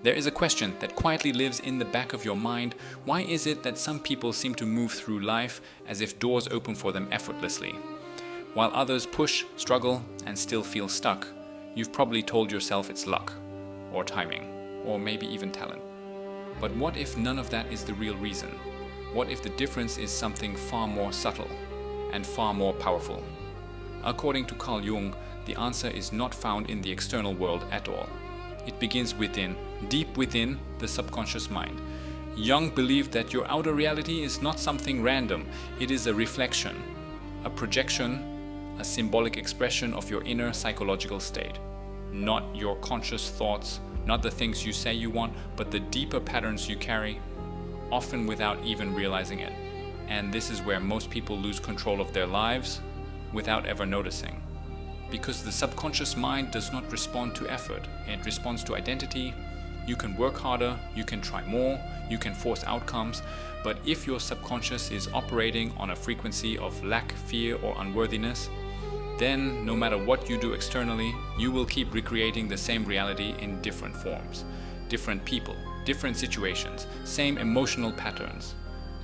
There is a question that quietly lives in the back of your mind. Why is it that some people seem to move through life as if doors open for them effortlessly, while others push, struggle, and still feel stuck? You've probably told yourself it's luck, or timing, or maybe even talent. But what if none of that is the real reason? What if the difference is something far more subtle and far more powerful? According to Carl Jung, the answer is not found in the external world at all. It begins within, deep within the subconscious mind. Jung believed that your outer reality is not something random. It is a reflection, a projection, a symbolic expression of your inner psychological state. Not your conscious thoughts, not the things you say you want, but the deeper patterns you carry, often without even realizing it. And this is where most people lose control of their lives without ever noticing. Because the subconscious mind does not respond to effort, it responds to identity. You can work harder, you can try more, you can force outcomes, but if your subconscious is operating on a frequency of lack, fear, or unworthiness, then no matter what you do externally, you will keep recreating the same reality in different forms, different people, different situations, same emotional patterns.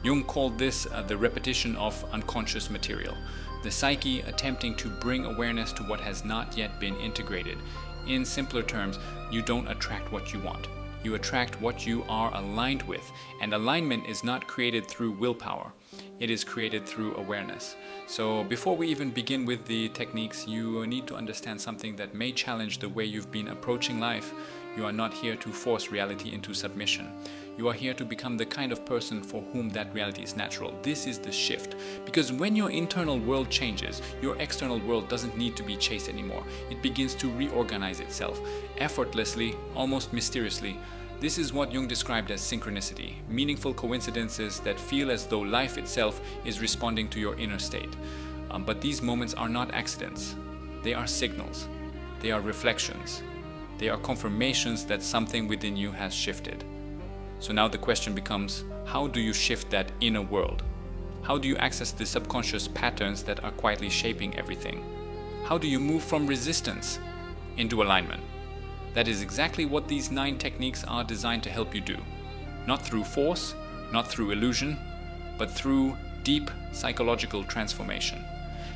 Jung called this the repetition of unconscious material, the psyche attempting to bring awareness to what has not yet been integrated. In simpler terms, you don't attract what you want. You attract what you are aligned with, and alignment is not created through willpower. It is created through awareness. So before we even begin with the techniques, you need to understand something that may challenge the way you've been approaching life. You are not here to force reality into submission. You are here to become the kind of person for whom that reality is natural. This is the shift. Because when your internal world changes, your external world doesn't need to be chased anymore. It begins to reorganize itself, effortlessly, almost mysteriously. This is what Jung described as synchronicity, meaningful coincidences that feel as though life itself is responding to your inner state. But these moments are not accidents. They are signals. They are reflections. They are confirmations that something within you has shifted. So now the question becomes, how do you shift that inner world? How do you access the subconscious patterns that are quietly shaping everything? How do you move from resistance into alignment? That is exactly what these 9 techniques are designed to help you do. Not through force, not through illusion, but through deep psychological transformation.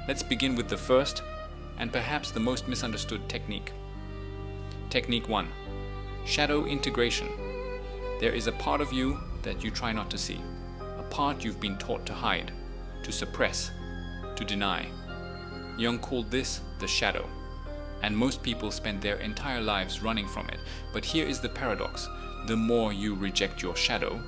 Let's begin with the first and perhaps the most misunderstood technique. Technique 1. Shadow integration. There is a part of you that you try not to see, a part you've been taught to hide, to suppress, to deny. Jung called this the shadow, and most people spend their entire lives running from it. But here is the paradox. The more you reject your shadow,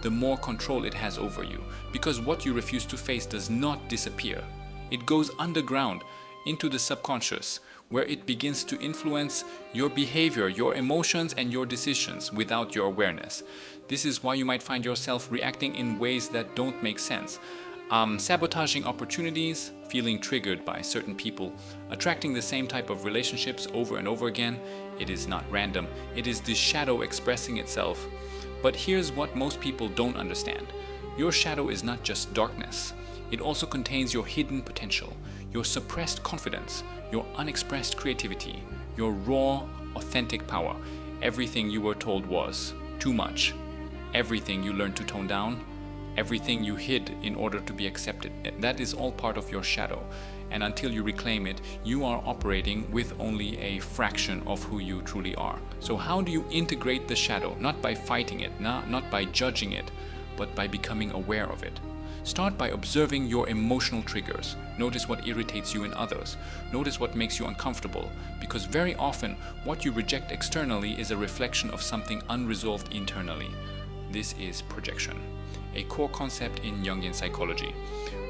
the more control it has over you, because what you refuse to face does not disappear. It goes underground, into the subconscious, where it begins to influence your behavior, your emotions, and your decisions without your awareness. This is why you might find yourself reacting in ways that don't make sense. Sabotaging opportunities, feeling triggered by certain people, attracting the same type of relationships over and over again. It is not random. It is the shadow expressing itself. But here's what most people don't understand. Your shadow is not just darkness. It also contains your hidden potential, your suppressed confidence, your unexpressed creativity, your raw, authentic power. Everything you were told was too much. Everything you learned to tone down. Everything you hid in order to be accepted. That is all part of your shadow. And until you reclaim it, you are operating with only a fraction of who you truly are. So how do you integrate the shadow? Not by fighting it, not by judging it, but by becoming aware of it. Start by observing your emotional triggers. Notice what irritates you in others. Notice what makes you uncomfortable, because very often what you reject externally is a reflection of something unresolved internally. This is projection, a core concept in Jungian psychology.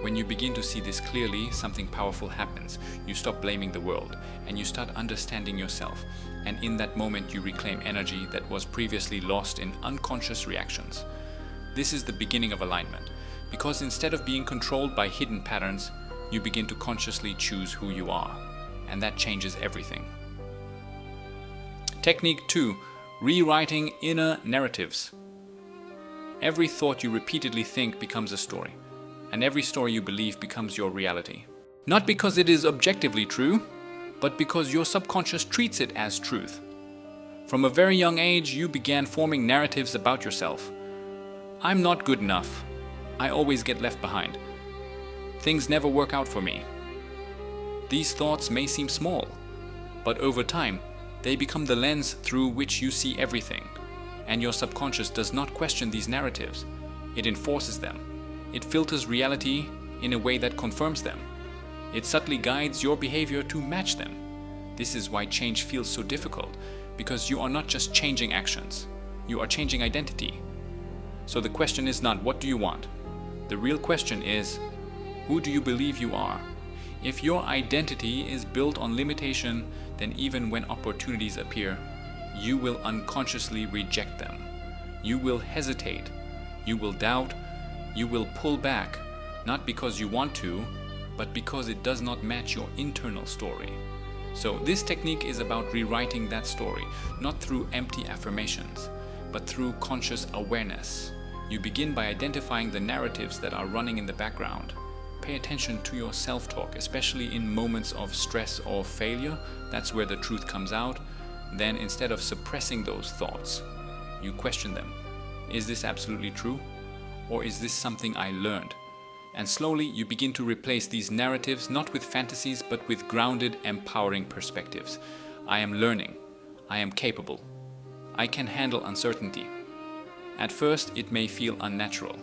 When you begin to see this clearly, something powerful happens. You stop blaming the world and you start understanding yourself. And in that moment, you reclaim energy that was previously lost in unconscious reactions. This is the beginning of alignment, because instead of being controlled by hidden patterns, you begin to consciously choose who you are. And that changes everything. Technique 2. Rewriting inner narratives. Every thought you repeatedly think becomes a story, and every story you believe becomes your reality. Not because it is objectively true, but because your subconscious treats it as truth. From a very young age, you began forming narratives about yourself. I'm not good enough. I always get left behind. Things never work out for me. These thoughts may seem small, but over time, they become the lens through which you see everything. And your subconscious does not question these narratives. It enforces them. It filters reality in a way that confirms them. It subtly guides your behavior to match them. This is why change feels so difficult, because you are not just changing actions, you are changing identity. So the question is not, what do you want? The real question is, who do you believe you are? If your identity is built on limitation, then even when opportunities appear, you will unconsciously reject them. You will hesitate. You will doubt. You will pull back, not because you want to, but because it does not match your internal story. So this technique is about rewriting that story, not through empty affirmations, but through conscious awareness. You begin by identifying the narratives that are running in the background. Pay attention to your self-talk, especially in moments of stress or failure. That's where the truth comes out. Then instead of suppressing those thoughts, you question them. Is this absolutely true? Or is this something I learned? And slowly you begin to replace these narratives not with fantasies but with grounded, empowering perspectives. I am learning. I am capable. I can handle uncertainty. At first it may feel unnatural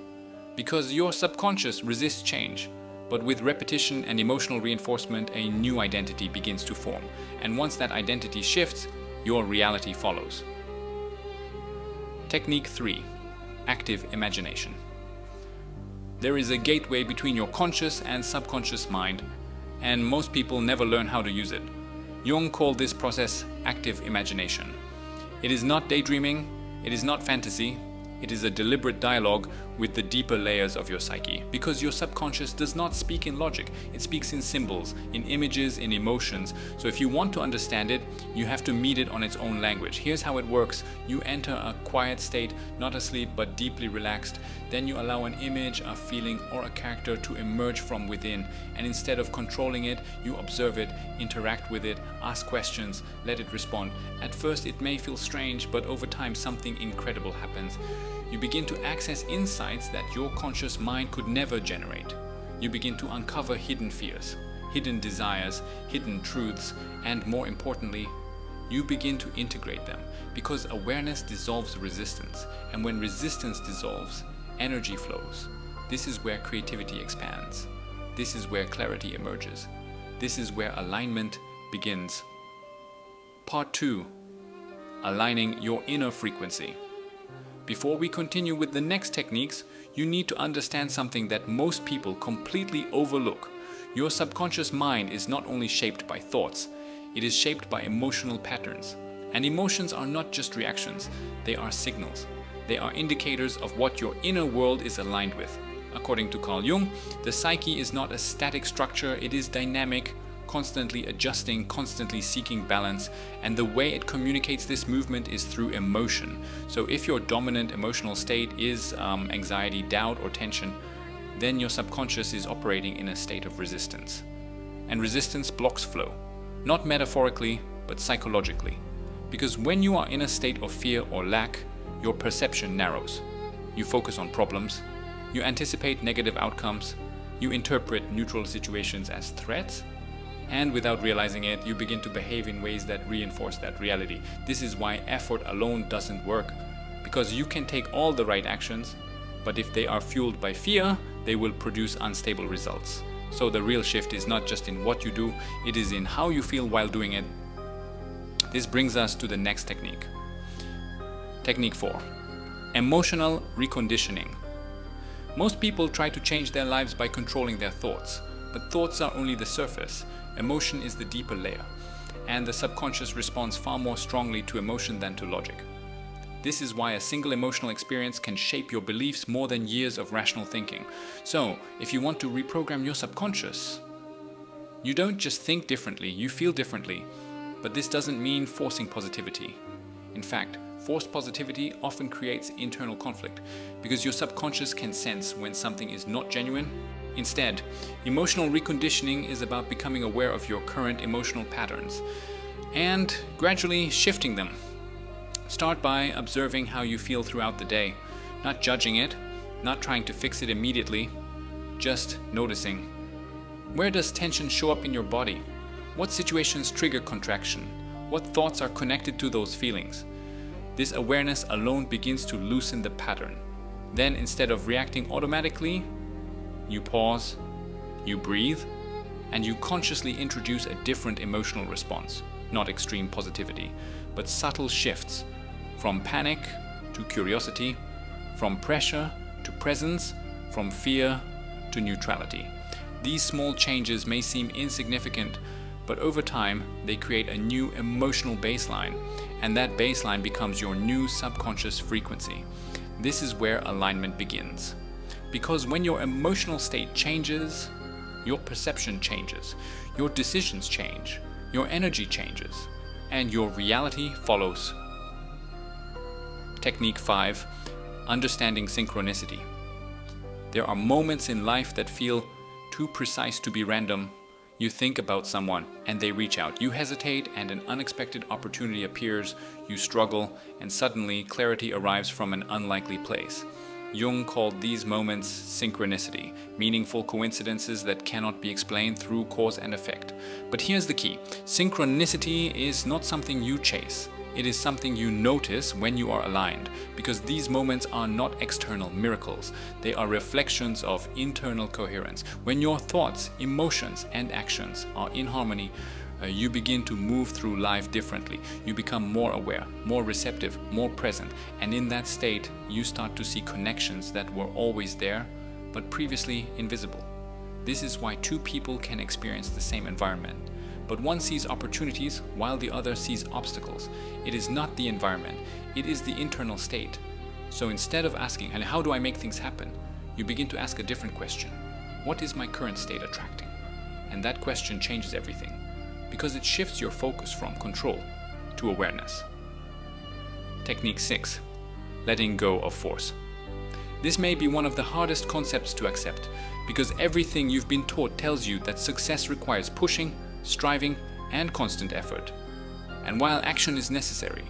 because your subconscious resists change. But with repetition and emotional reinforcement, a new identity begins to form. And once that identity shifts, your reality follows. Technique 3. Active imagination. There is a gateway between your conscious and subconscious mind, and most people never learn how to use it. Jung called this process active imagination. It is not daydreaming, it is not fantasy, it is a deliberate dialogue with the deeper layers of your psyche. Because your subconscious does not speak in logic, it speaks in symbols, in images, in emotions. So if you want to understand it, you have to meet it on its own language. Here's how it works. You enter a quiet state, not asleep but deeply relaxed. Then you allow an image, a feeling, or a character to emerge from within. And instead of controlling it, you observe it, interact with it, ask questions, let it respond. At first it may feel strange, but over time something incredible happens. You begin to access insights that your conscious mind could never generate. You begin to uncover hidden fears, hidden desires, hidden truths, and more importantly, you begin to integrate them because awareness dissolves resistance, and when resistance dissolves, energy flows. This is where creativity expands. This is where clarity emerges. This is where alignment begins. Part 2. Aligning your inner frequency. Before we continue with the next techniques, you need to understand something that most people completely overlook. Your subconscious mind is not only shaped by thoughts, it is shaped by emotional patterns. And emotions are not just reactions, they are signals. They are indicators of what your inner world is aligned with. According to Carl Jung, the psyche is not a static structure, it is dynamic, constantly adjusting, constantly seeking balance, and the way it communicates this movement is through emotion. So if your dominant emotional state is anxiety, doubt, or tension, then your subconscious is operating in a state of resistance. And resistance blocks flow, not metaphorically, but psychologically. Because when you are in a state of fear or lack, your perception narrows. You focus on problems, you anticipate negative outcomes, you interpret neutral situations as threats, and without realizing it, you begin to behave in ways that reinforce that reality. This is why effort alone doesn't work, because you can take all the right actions, but if they are fueled by fear, they will produce unstable results. So the real shift is not just in what you do, it is in how you feel while doing it. This brings us to the next technique. Technique 4. Emotional reconditioning. Most people try to change their lives by controlling their thoughts, but thoughts are only the surface. Emotion is the deeper layer, and the subconscious responds far more strongly to emotion than to logic. This is why a single emotional experience can shape your beliefs more than years of rational thinking. So, if you want to reprogram your subconscious, you don't just think differently, you feel differently. But this doesn't mean forcing positivity. In fact, forced positivity often creates internal conflict because your subconscious can sense when something is not genuine. Instead, emotional reconditioning is about becoming aware of your current emotional patterns and gradually shifting them. Start by observing how you feel throughout the day, not judging it, not trying to fix it immediately, just noticing. Where does tension show up in your body? What situations trigger contraction? What thoughts are connected to those feelings? This awareness alone begins to loosen the pattern. Then, instead of reacting automatically, you pause, you breathe, and you consciously introduce a different emotional response. Not extreme positivity, but subtle shifts from panic to curiosity, from pressure to presence, from fear to neutrality. These small changes may seem insignificant, but over time they create a new emotional baseline, and that baseline becomes your new subconscious frequency. This is where alignment begins. Because when your emotional state changes, your perception changes, your decisions change, your energy changes, and your reality follows. Technique 5. Understanding synchronicity. There are moments in life that feel too precise to be random. You think about someone and they reach out. You hesitate and an unexpected opportunity appears. You struggle and suddenly clarity arrives from an unlikely place. Jung called these moments synchronicity, meaningful coincidences that cannot be explained through cause and effect. But here's the key. Synchronicity is not something you chase. It is something you notice when you are aligned, because these moments are not external miracles. They are reflections of internal coherence. When your thoughts, emotions, and actions are in harmony, you begin to move through life differently. You become more aware, more receptive, more present, and in that state, you start to see connections that were always there, but previously invisible. This is why two people can experience the same environment, but one sees opportunities while the other sees obstacles. It is not the environment, it is the internal state. So instead of asking, and how do I make things happen? You begin to ask a different question. What is my current state attracting? And that question changes everything, because it shifts your focus from control to awareness. Technique 6. Letting go of force. This may be one of the hardest concepts to accept, because everything you've been taught tells you that success requires pushing, striving, and constant effort. And while action is necessary,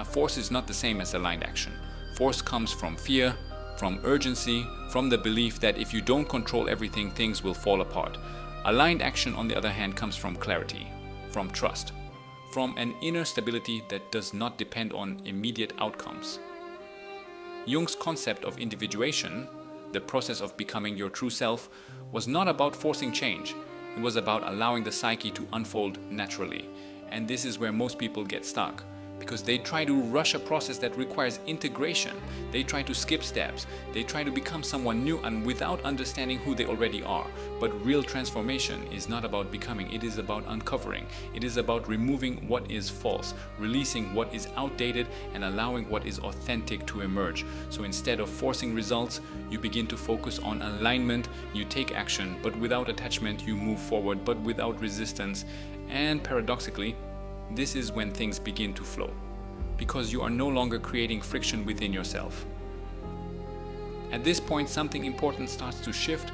force is not the same as aligned action. Force comes from fear, from urgency, from the belief that if you don't control everything, things will fall apart. Aligned action, on the other hand, comes from clarity, from trust, from an inner stability that does not depend on immediate outcomes. Jung's concept of individuation, the process of becoming your true self, was not about forcing change. It was about allowing the psyche to unfold naturally. And this is where most people get stuck, because they try to rush a process that requires integration. They try to skip steps. They try to become someone new and without understanding who they already are. But real transformation is not about becoming, it is about uncovering. It is about removing what is false, releasing what is outdated, and allowing what is authentic to emerge. So instead of forcing results, you begin to focus on alignment. You take action, but without attachment. You move forward, but without resistance. And paradoxically, this is when things begin to flow, because you are no longer creating friction within yourself. At this point, something important starts to shift.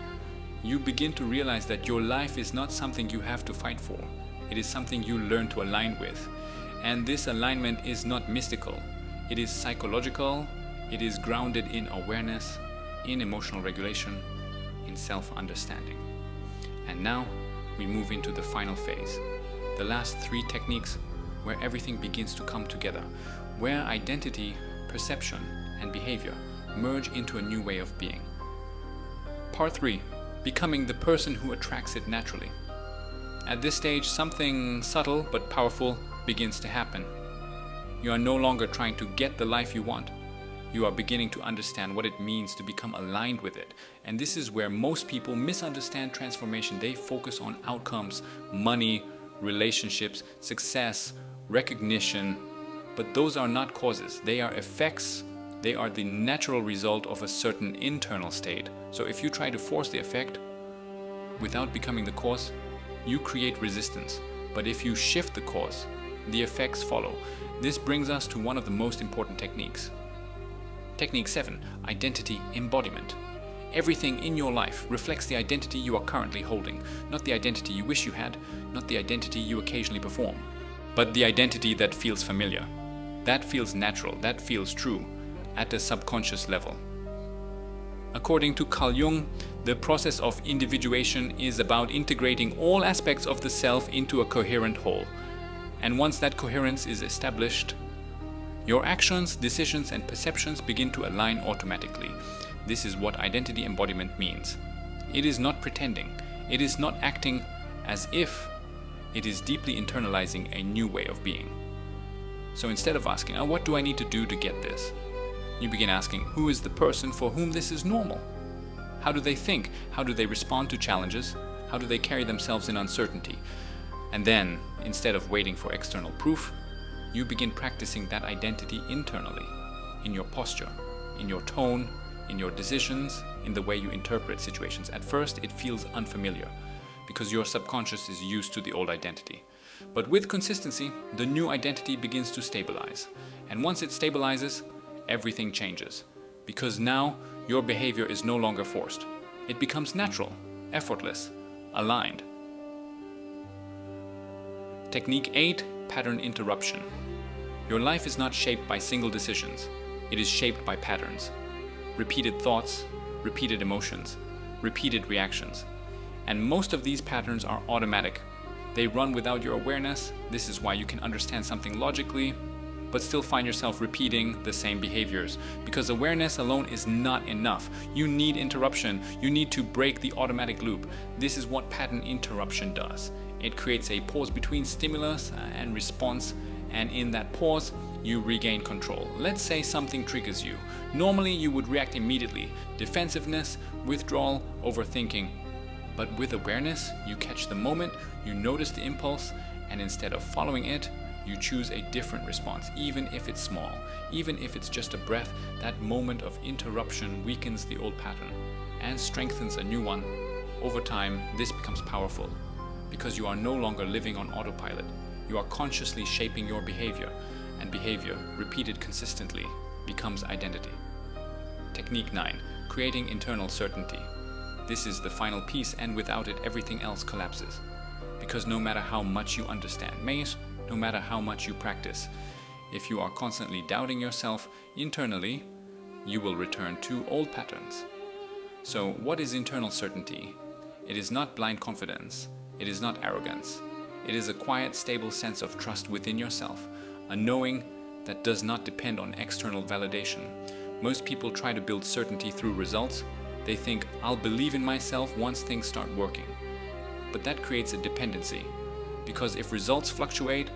You begin to realize that your life is not something you have to fight for. It is something you learn to align with. And this alignment is not mystical. It is psychological. It is grounded in awareness, in emotional regulation, in self-understanding. And now we move into the final phase. The last 3 techniques where everything begins to come together, where identity, perception, and behavior merge into a new way of being. Part 3. Becoming the person who attracts it naturally. At this stage, something subtle but powerful begins to happen. You are no longer trying to get the life you want. You are beginning to understand what it means to become aligned with it. And this is where most people misunderstand transformation. They focus on outcomes, money, relationships, success, recognition, but those are not causes. They are effects. They are the natural result of a certain internal state. So if you try to force the effect without becoming the cause, you create resistance. But if you shift the cause, the effects follow. This brings us to one of the most important techniques. Technique 7, identity embodiment. Everything in your life reflects the identity you are currently holding, not the identity you wish you had, not the identity you occasionally perform, but the identity that feels familiar. That feels natural, that feels true, at the subconscious level. According to Carl Jung, the process of individuation is about integrating all aspects of the self into a coherent whole. And once that coherence is established, your actions, decisions, and perceptions begin to align automatically. This is what identity embodiment means. It is not pretending. It is not acting as if. It is deeply internalizing a new way of being. So instead of asking, what do I need to do to get this? You begin asking, who is the person for whom this is normal? How do they think? How do they respond to challenges? How do they carry themselves in uncertainty? And then, instead of waiting for external proof, you begin practicing that identity internally, in your posture, in your tone, in your decisions, in the way you interpret situations. At first, it feels unfamiliar because your subconscious is used to the old identity. But with consistency, the new identity begins to stabilize. And once it stabilizes, everything changes. Because now, your behavior is no longer forced. It becomes natural, effortless, aligned. Technique 8, pattern interruption. Your life is not shaped by single decisions. It is shaped by patterns. Repeated thoughts, repeated emotions, repeated reactions. And most of these patterns are automatic. They run without your awareness. This is why you can understand something logically, but still find yourself repeating the same behaviors. Because awareness alone is not enough. You need interruption. You need to break the automatic loop. This is what pattern interruption does. It creates a pause between stimulus and response, and in that pause, you regain control. Let's say something triggers you. Normally, you would react immediately. Defensiveness, withdrawal, overthinking. But with awareness, you catch the moment, you notice the impulse, and instead of following it, you choose a different response, even if it's small, even if it's just a breath. That moment of interruption weakens the old pattern and strengthens a new one. Over time, this becomes powerful because you are no longer living on autopilot. You are consciously shaping your behavior, and behavior, repeated consistently, becomes identity. Technique 9, creating internal certainty. This is the final piece, and without it, everything else collapses. Because no matter how much you understand, no matter how much you practice, if you are constantly doubting yourself internally, you will return to old patterns. So what is internal certainty? It is not blind confidence. It is not arrogance. It is a quiet, stable sense of trust within yourself, a knowing that does not depend on external validation. Most people try to build certainty through results. They think, I'll believe in myself once things start working. But that creates a dependency, because if results fluctuate,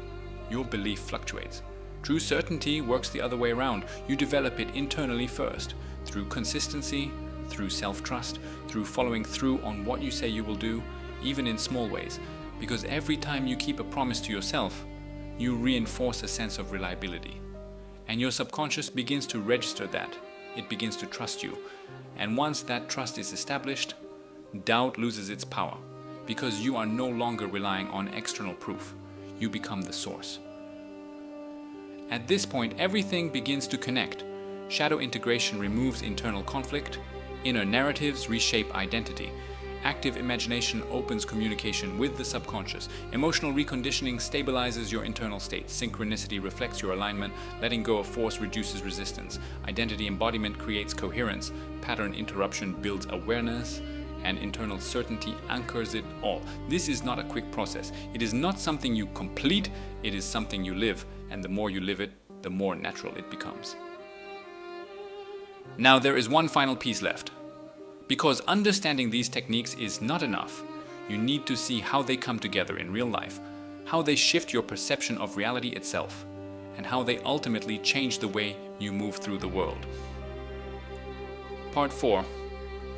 your belief fluctuates. True certainty works the other way around. You develop it internally first, through consistency, through self-trust, through following through on what you say you will do, even in small ways. Because every time you keep a promise to yourself, you reinforce a sense of reliability. And your subconscious begins to register that. It begins to trust you. And once that trust is established, doubt loses its power, because you are no longer relying on external proof. You become the source. At this point, everything begins to connect. Shadow integration removes internal conflict. Inner narratives reshape identity. Active imagination opens communication with the subconscious. Emotional reconditioning stabilizes your internal state. Synchronicity reflects your alignment. Letting go of force reduces resistance. Identity embodiment creates coherence. Pattern interruption builds awareness. And internal certainty anchors it all. This is not a quick process. It is not something you complete. It is something you live. And the more you live it, the more natural it becomes. Now there is one final piece left. Because understanding these techniques is not enough. You need to see how they come together in real life, how they shift your perception of reality itself, and how they ultimately change the way you move through the world. Part 4.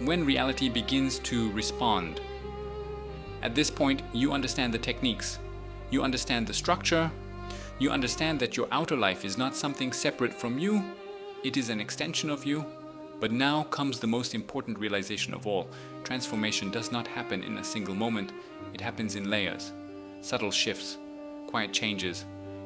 When reality begins to respond. At this point, you understand the techniques. You understand the structure. You understand that your outer life is not something separate from you. It is an extension of you. But now comes the most important realization of all. Transformation does not happen in a single moment. It happens in layers, subtle shifts, quiet changes.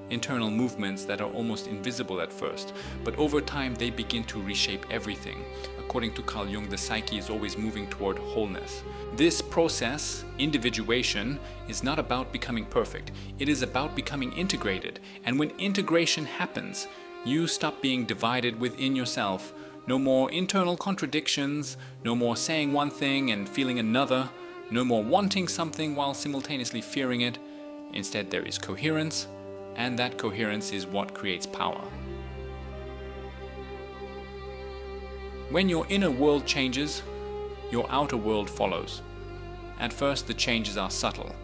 internal movements that are almost invisible at first, but over time they begin to reshape everything. According to Carl Jung, the psyche is always moving toward wholeness. This process, individuation, is not about becoming perfect. It is about becoming integrated. And when integration happens, you stop being divided within yourself. No more internal contradictions, no more saying one thing and feeling another, no more wanting something while simultaneously fearing it. Instead, there is coherence, and that coherence is what creates power. When your inner world changes, your outer world follows. At first, the changes are subtle.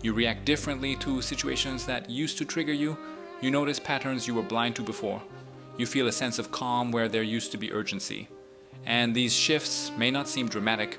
You react differently to situations that used to trigger you. You notice patterns you were blind to before. You feel a sense of calm where there used to be urgency. And these shifts may not seem dramatic,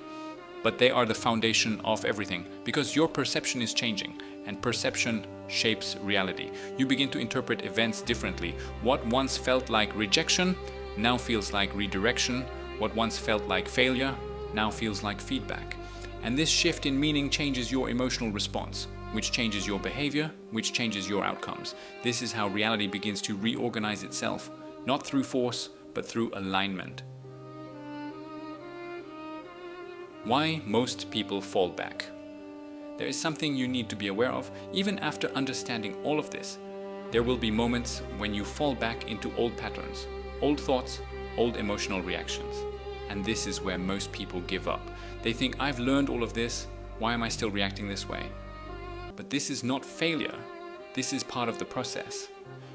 but they are the foundation of everything, because your perception is changing, and perception shapes reality. You begin to interpret events differently. What once felt like rejection now feels like redirection. What once felt like failure now feels like feedback. And this shift in meaning changes your emotional response, which changes your behavior, which changes your outcomes. This is how reality begins to reorganize itself, not through force, but through alignment. Why most people fall back. There is something you need to be aware of. Even after understanding all of this, there will be moments when you fall back into old patterns, old thoughts, old emotional reactions. And this is where most people give up. They think, I've learned all of this, why am I still reacting this way? But this is not failure, this is part of the process.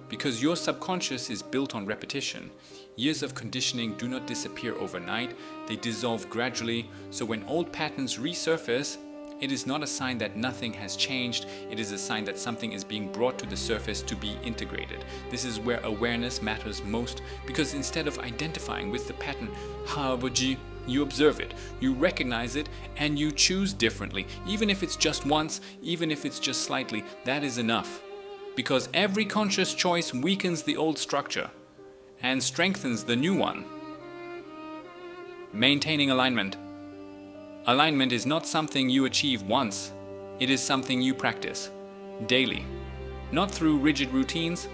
Because your subconscious is built on repetition. Years of conditioning do not disappear overnight, they dissolve gradually. So when old patterns resurface, it is not a sign that nothing has changed, it is a sign that something is being brought to the surface to be integrated. This is where awareness matters most, because instead of identifying with the pattern, you observe it, you recognize it, and you choose differently. Even if it's just once, even if it's just slightly, that is enough. Because every conscious choice weakens the old structure and strengthens the new one. Maintaining alignment. Alignment is not something you achieve once, it is something you practice daily. Not through rigid routines,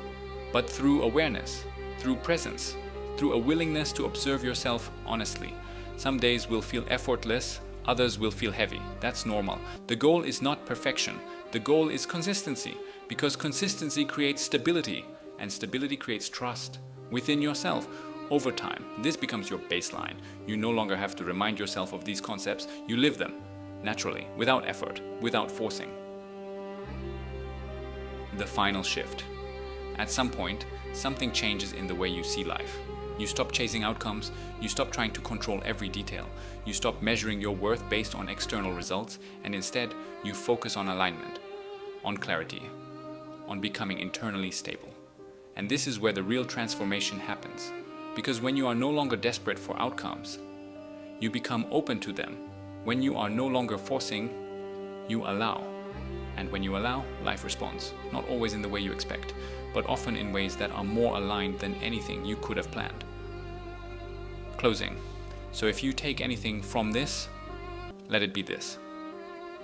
but through awareness, through presence, through a willingness to observe yourself honestly. Some days will feel effortless, others will feel heavy. That's normal. The goal is not perfection, the goal is consistency, because consistency creates stability, and stability creates trust within yourself. Over time, this becomes your baseline. You no longer have to remind yourself of these concepts, you live them naturally, without effort, without forcing. The final shift. At some point, something changes in the way you see life. You stop chasing outcomes, you stop trying to control every detail, you stop measuring your worth based on external results, and instead, you focus on alignment, on clarity, on becoming internally stable. And this is where the real transformation happens. Because when you are no longer desperate for outcomes, you become open to them. When you are no longer forcing, you allow. And when you allow, life responds. Not always in the way you expect, but often in ways that are more aligned than anything you could have planned. Closing. So if you take anything from this, let it be this.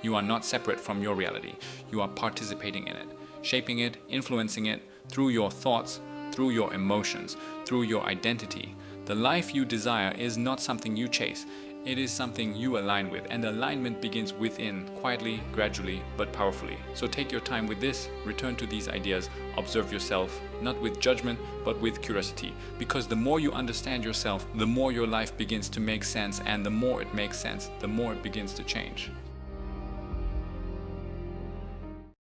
You are not separate from your reality. You are participating in it, shaping it, influencing it through your thoughts, through your emotions, through your identity. The life you desire is not something you chase. It is something you align with, and alignment begins within, quietly, gradually, but powerfully. So take your time with this, return to these ideas, observe yourself, not with judgment, but with curiosity. Because the more you understand yourself, the more your life begins to make sense, and the more it makes sense, the more it begins to change.